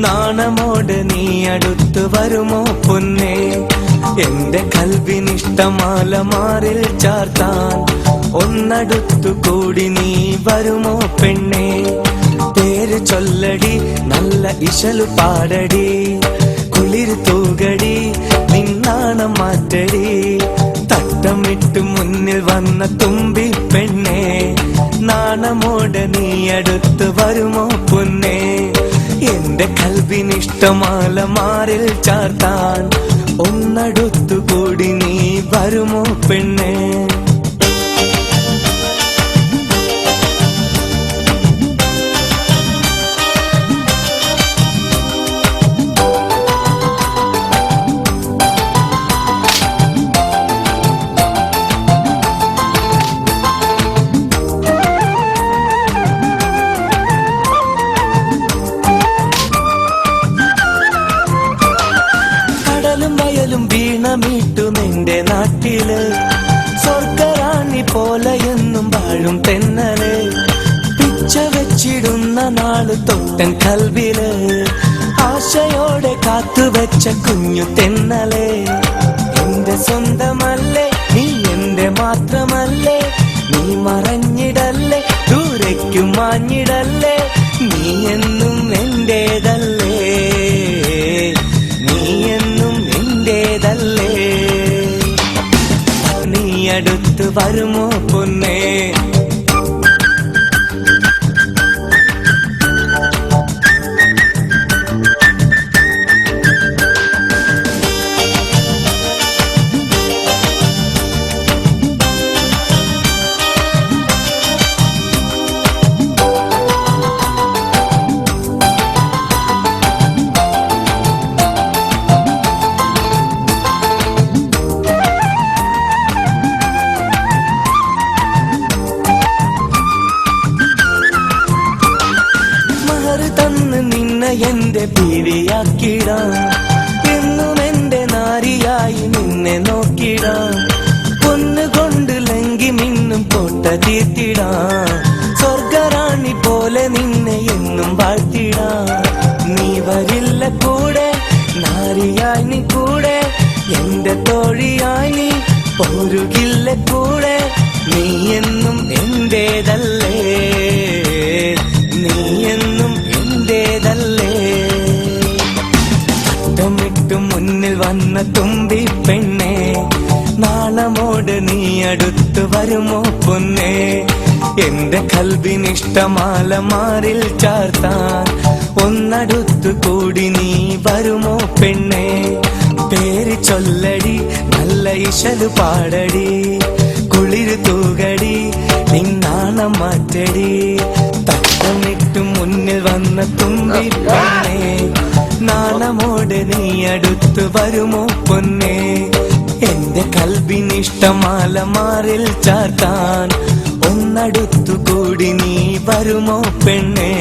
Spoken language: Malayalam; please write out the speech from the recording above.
നാണമോട് നീ അടുത്തു വരുമോ പൊന്നേ? എന്റെ കൽവിനിഷ്ടമാല മാറിൽ ചാർത്താൻ ഒന്നടുത്തു കൂടി നീ വരുമോ പെണ്ണേ? പേര് ചൊല്ലടി, നല്ല ഇശലു പാടടി, കുളിര് തൂകടി, നിന്നാണം മാറ്റടി. തട്ടമിട്ട് മുന്നിൽ വന്ന തുമ്പി പെണ്ണേ, നാണമോട് നീ അടുത്ത് വരുമോ പൊന്നേ? എന്റെ കൽവിനിഷ്ടമാല മാറിൽ ചാർത്താൻ ഒന്നടുത്തു കൂടി നീ വരുമോ പെണ്ണേ? വീണമീട്ടും എന്റെ നാട്ടില് സ്വർഗറാണി പോലെ എന്നും വാഴും തെന്നല്. പിച്ച വെച്ചിടുന്ന നാള് തൊട്ടൻ കൽവില് ആശയോടെ കാത്തുവെച്ച കുഞ്ഞു തെന്നലേ. എന്റെ സ്വന്തമല്ലേ നീ, എന്റെ മാത്രമല്ലേ, നീ മറഞ്ഞിടല്ലേ, ദൂരയ്ക്കു മാഞ്ഞിടല്ലേ, നീ എന്നും എന്റേതല്ലേ, നീ എന്നും എന്റേതല്ലേ. നീ അടുത്ത് വരുമോ പൊന്നേ? തന്ന് നിന്നെ എന്റെ ബീവിയാക്കിടാം, എന്നും എന്റെ നാരിയായി നിന്നെ നോക്കിടാം. പൊന്നുകൊണ്ട് ലങ്കി മിന്നും കോട്ട തീർത്തിടാം, സ്വർഗറാണി പോലെ നിന്നെ എന്നും വാഴ്ത്തിടാം. നീ വരില്ല കൂടെ, നാരിയായി നീ കൂടെ, എന്റെ തോഴിയായി നീ പോരുകില്ല കൂടെ, നീ എന്നും എന്റേതല്ലേ, നീ എന്നും എന്റേതല്ലേ. തട്ടമിട്ടു മുന്നിൽ വന്ന തുമ്പി പെണ്ണേ, നാണമോട് നീ അടുത്തു വരുമോ പൊന്നേ? എന്റെ കൽവിനിഷ്ടമാല മാറിൽ ചാർത്താൻ ഒന്നടുത്തു കൂടി നീ വരുമോ പെണ്ണേ? പേര് ചൊല്ലടി, നല്ല ഇശലു പാടടി, കുളിര് തൂകടി, നിന്നാണം മാറ്റടി. തട്ടമിട്ടു മുന്നിൽ വന്ന തുമ്പി പെണ്ണേ, നാണമോട് നീ അടുത്തു വരുമോ പൊന്നേ? എന്റെ കൽവിനിഷ്ടമാല മാറിൽ ചാർത്താൻ ഒന്നടുത്തു കൂടി നീ വരുമോ പെണ്ണേ?